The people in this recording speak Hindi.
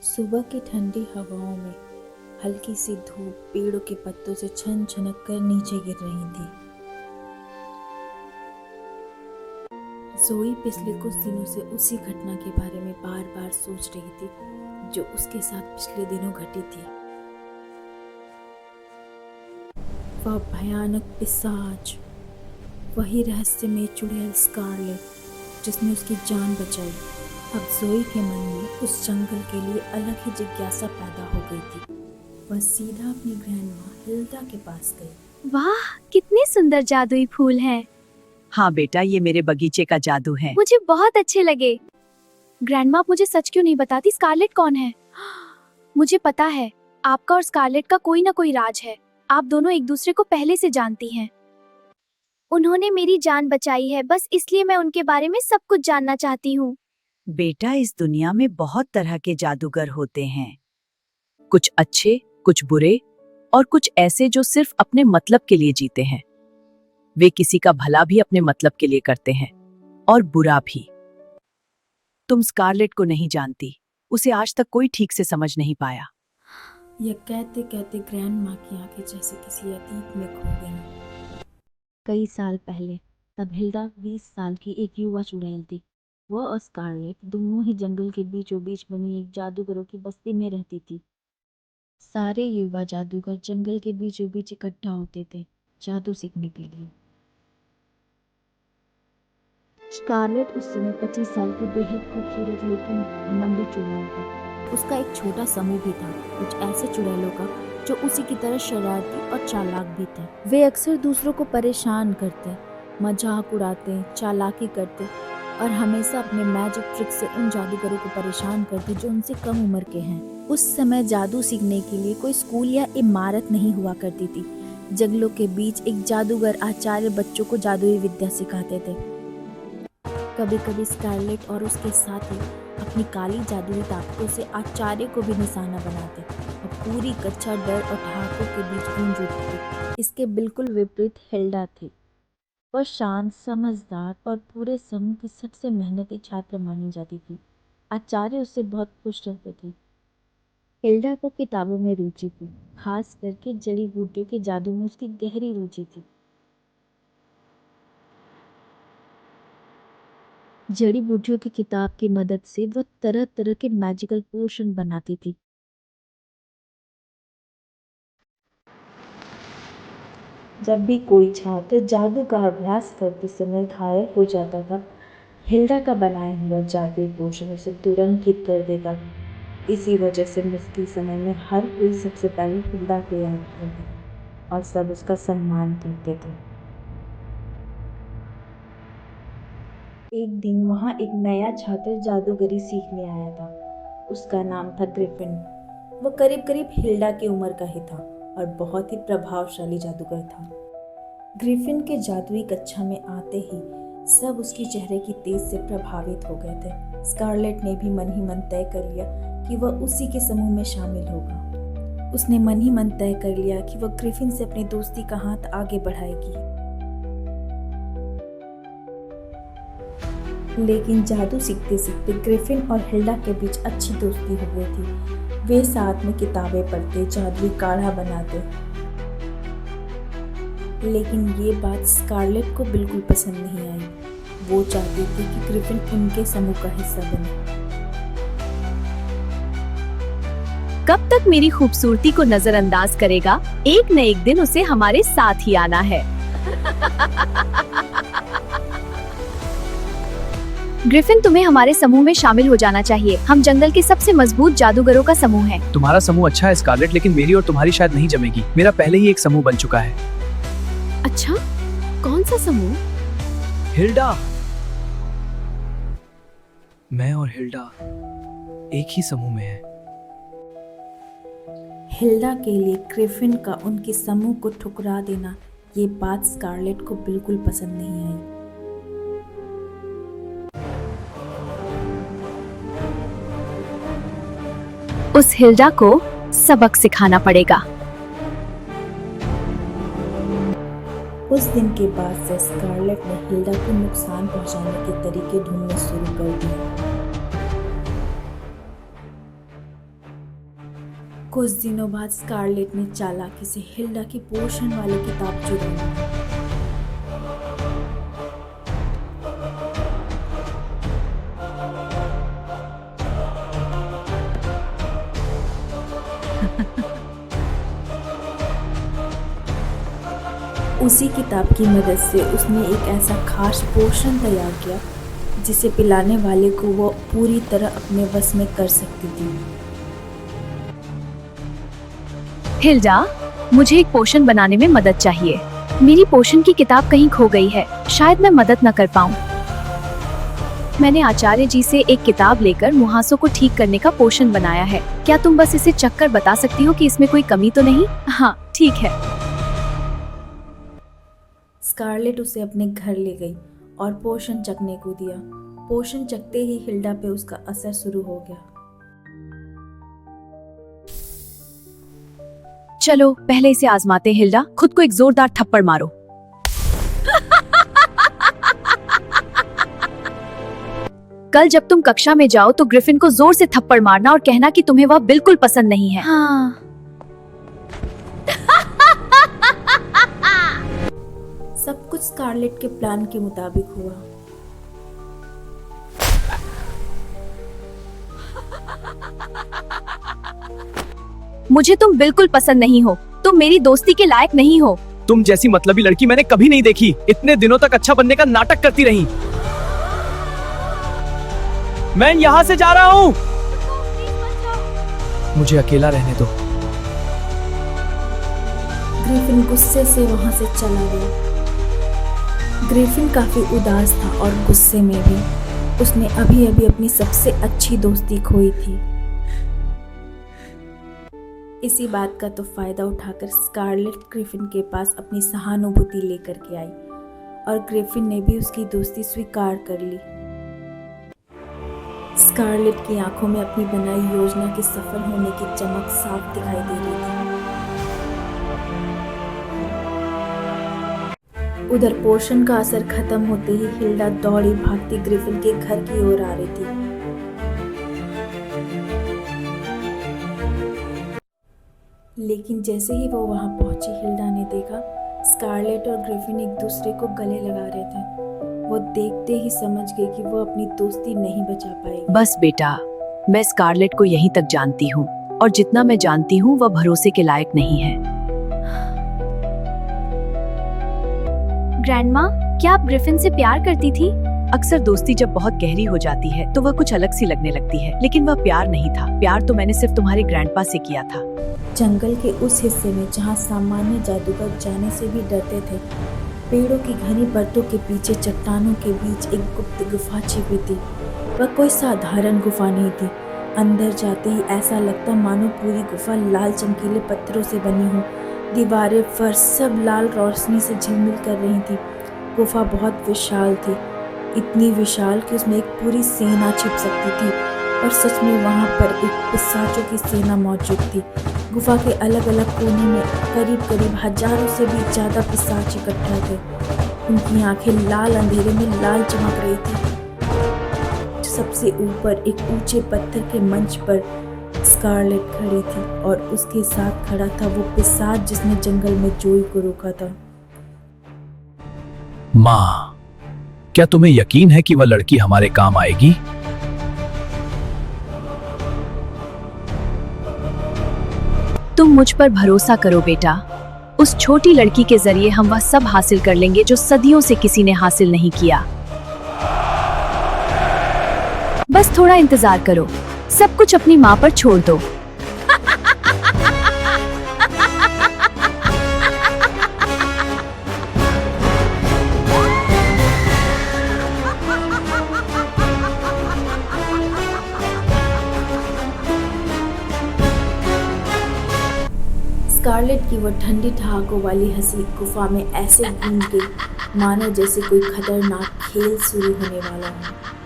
सुबह की ठंडी हवाओं में हल्की सी धूप पेड़ों के पत्तों से छन छनक कर नीचे गिर रही थी। जोई पिछले कुछ दिनों से उसी घटना के बारे में बार बार सोच रही थी जो उसके साथ पिछले दिनों घटी थी। वह भयानक पिशाच, वही रहस्यमय चुड़ैल स्कारलेट जिसने उसकी जान बचाई। अब जोई के मन में उस जंगल के लिए अलग ही जिज्ञासा पैदा हो गई थी। वह सीधा अपनी ग्रैंडमा हिल्डा के पास गई। वाह, कितने सुंदर जादुई फूल हैं। हाँ बेटा, ये मेरे बगीचे का जादू है। मुझे बहुत अच्छे लगे। ग्रैंडमा, मुझे सच क्यों नहीं बताती स्कारलेट कौन है? मुझे पता है, आपका और स्कारलेट का कोई ना कोई राज है। आप दोनों एक दूसरे को पहले से जानती हैं। उन्होंने मेरी जान बचाई है, बस इसलिए मैं उनके बारे में सब कुछ जानना चाहती हूँ। बेटा, इस दुनिया में बहुत तरह के जादूगर होते हैं। कुछ अच्छे, कुछ बुरे और कुछ ऐसे जो सिर्फ अपने मतलब के लिए जीते हैं। वे किसी का भला भी अपने मतलब के लिए करते हैं और बुरा भी। तुम स्कारलेट को नहीं जानती, उसे आज तक कोई ठीक से समझ नहीं पाया। यह कहते कहते ग्रैंडमा की आंखें जैसे किसी अतीत में खो गईं। कई साल पहले तब हिल्डा 20 साल की एक युवा चुड़ैल थी। वह और स्कारलेट दोनों ही जंगल के बीचों बीच बनी एक जादूगरों की बस्ती में रहती थी। सारे युवा जादूगर जंगल के बीचों बीच इकट्ठा होते थे जादू सीखने के लिए। स्कारलेट उस समय 25 साल की बेहद खूबसूरत लेकिन लंबी चुड़ैल थी। उसका एक छोटा समूह भी था, कुछ ऐसे चुड़ैलों का जो उसी की तरह शरारती और चालाक भी थे। वे अक्सर दूसरों को परेशान करते, मजाक उड़ाते, चालाकी करते और हमेशा अपने मैजिक ट्रिक से उन जादूगरों को परेशान करते जो उनसे कम उम्र के हैं। उस समय जादू सीखने के लिए कोई स्कूल या इमारत नहीं हुआ करती थी। जंगलों के बीच एक जादूगर आचार्य बच्चों को जादुई विद्या सिखाते थे। कभी कभी स्कारलेट और उसके साथी अपनी काली जादुई ताकतों से आचार्य को भी निशाना बनाते और पूरी कक्षा डर और ठहाकों के बीच गूंज उठती। इसके बिल्कुल विपरीत हिल्डा थी। वह शांत, समझदार और पूरे समूह की सबसे मेहनती छात्र मानी जाती थी। आचार्य उससे बहुत खुश रहते थे। हिल्डा को किताबों में रुचि थी, खास करके जड़ी बूटियों के जादू में उसकी गहरी रुचि थी। जड़ी बूटियों की किताब की मदद से वह तरह तरह के मैजिकल पोशन बनाती थी। जब भी कोई छात्र जादू का अभ्यास करते समय घायल हो जाता था, हिल्डा का बनाया हुआ जादुई पोशन उसे तुरंत ठीक कर देता था। इसी वजह से मुश्किल समय में हर कोई सबसे पहले हिल्डा को याद करता और सब उसका सम्मान करते थे। एक दिन वहाँ एक नया छात्र जादूगरी सीखने आया था। उसका नाम था ग्रिफिन। वो करीब करीब हिल्डा की उम्र का ही था और बहुत ही प्रभावशाली जादूगर था। ग्रिफिन के जादुई कक्षा में आते ही सब उसकी चेहरे की तेज से प्रभावित हो गए थे। स्कारलेट ने भी मन ही मन तय कर लिया कि वह उसी के समूह में शामिल होगा। उसने मन ही मन तय कर लिया कि वह ग्रिफिन से अपनी दोस्ती का हाथ आगे बढ़ाएगी। लेकिन जादू सीखते सीखते ग्रिफिन और हिल्डा के बीच अच्छी दोस्ती हो गई थी। वे साथ में किताबें पढ़ते, जादुई काढ़ा बनाते। लेकिन ये बात स्कारलेट को बिल्कुल पसंद नहीं आई। वो चाहती थी कि ग्रिफिन उनके समूह का हिस्सा बने। कब तक मेरी खूबसूरती को नजरअंदाज करेगा? एक न एक दिन उसे हमारे साथ ही आना है। ग्रिफिन, तुम्हें हमारे समूह में शामिल हो जाना चाहिए। हम जंगल के सबसे मजबूत जादूगरों का समूह है। तुम्हारा समूह अच्छा है स्कारलेट, लेकिन मेरी और तुम्हारी शायद नहीं जमेगी। मेरा पहले ही एक समूह बन चुका है। अच्छा, कौन सा समूह? हिल्डा। मैं और हिल्डा एक ही समूह में है। हिल्डा के लिए ग्रिफिन का उनके समूह को ठुकरा देना, ये बात स्कारलेट को बिल्कुल पसंद नहीं आई। उस हिल्डा को सबक सिखाना पड़ेगा। उस दिन के बाद से स्कारलेट ने हिल्डा को नुकसान पहुंचाने के तरीके ढूंढने शुरू कर दिए। कुछ दिनों बाद स्कारलेट ने चालाकी से हिल्डा की पोषण वाली किताब चुरा ली। उसी किताब की मदद से उसने एक ऐसा खास पोषण तैयार किया जिसे पिलाने वाले को वो पूरी तरह अपने बस में कर सकती थी। हिल्डा, मुझे एक पोशन बनाने में मदद चाहिए। मेरी पोशन की किताब कहीं खो गई है, शायद मैं मदद न कर पाऊँ। मैंने आचार्य जी से एक किताब लेकर मुहासों को ठीक करने का पोशन बनाया है। क्या तुम बस इसे चख कर बता सकती हो कि इसमें कोई कमी तो नहीं? हाँ, ठीक है। स्कारलेट उसे अपने घर ले गई और पोषण चखने को दिया। पोषण चखते ही हिल्डा पे उसका असर शुरू हो गया। चलो पहले इसे आजमाते। हिल्डा, खुद को एक जोरदार थप्पड़ मारो। कल जब तुम कक्षा में जाओ तो ग्रिफिन को जोर से थप्पड़ मारना और कहना कि तुम्हें वह बिल्कुल पसंद नहीं है। हाँ। सब कुछ स्कारलेट के प्लान के मुताबिक हुआ। मुझे तुम बिल्कुल पसंद नहीं हो। तुम मेरी दोस्ती के लायक नहीं हो। तुम जैसी मतलबी लड़की मैंने कभी नहीं देखी। इतने दिनों तक अच्छा बनने का नाटक करती रही। मैं यहाँ से जा रहा हूँ। मुझे अकेला रहने दो। ग्रिफिन गुस्से से वहां से चला गया। ग्रिफिन काफी उदास था और गुस्से में भी। उसने अभी अभी अपनी सबसे अच्छी दोस्ती खोई थी। इसी बात का तो फायदा उठाकर स्कारलेट ग्रिफिन के पास अपनी सहानुभूति लेकर के आई और ग्रिफिन ने भी उसकी दोस्ती स्वीकार कर ली। स्कारलेट की आंखों में अपनी बनाई योजना के सफल होने की चमक साफ दिखाई दे रही थी। उधर पोषण का असर खत्म होते ही हिल्डा दौड़ी भागती ग्रिफिन के घर की ओर आ रही थी। लेकिन जैसे ही वो वहां पहुंची, हिल्डा ने देखा स्कारलेट और ग्रिफिन एक दूसरे को गले लगा रहे थे। वो देखते ही समझ गई कि वो अपनी दोस्ती नहीं बचा पाएगी। बस बेटा, मैं स्कारलेट को यहीं तक जानती हूँ और जितना मैं जानती हूँ वह भरोसे के लायक नहीं है। ग्रैंडमा, क्या आप ग्रिफिन से प्यार करती थी? अक्सर दोस्ती जब बहुत गहरी हो जाती है तो वह कुछ अलग सी लगने लगती है, लेकिन वह प्यार नहीं था। प्यार तो मैंने सिर्फ तुम्हारे ग्रैंडपा से किया था। जंगल के उस हिस्से में जहाँ सामान्य जादूगर जाने से भी डरते थे, पेड़ों की घनी परतों के पीछे चट्टानों के बीच एक गुप्त गुफा छिपी थी। वह कोई साधारण गुफा नहीं थी। अंदर जाते ही ऐसा लगता मानो पूरी गुफा लाल चमकीले पत्थरों से बनी हो। दीवारें, फर्श सब लाल रोशनी से झिलमिल कर रही थी। गुफा बहुत विशाल थी, इतनी विशाल कि उसमें एक पूरी सेना छिप सकती थी। और सच में वहाँ पर एक पिशाचों की सेना मौजूद थी। गुफा के अलग अलग कोने में करीब करीब हजारों से भी ज़्यादा पिशाच इकट्ठा थे। उनकी आंखें लाल अंधेरे में लाल चमक रही थी। सबसे ऊपर एक ऊंचे पत्थर के मंच पर स्कारलेट खड़ी थी और उसके साथ खड़ा था वो पिशाच जिसने जंगल में जोई को रोका था। माँ, क्या तुम्हें यकीन है कि वह लड़की हमारे काम आएगी? तुम मुझ पर भरोसा करो बेटा। उस छोटी लड़की के जरिए हम वह सब हासिल कर लेंगे जो सदियों से किसी ने हासिल नहीं किया। बस थोड़ा इंतजार करो। सब कुछ अपनी माँ पर छोड़ दो। स्कारलेट की वो ठंडी ठहाकों वाली हंसी गुफा में ऐसे गूंज गई मानो जैसे कोई खतरनाक खेल शुरू होने वाला हो।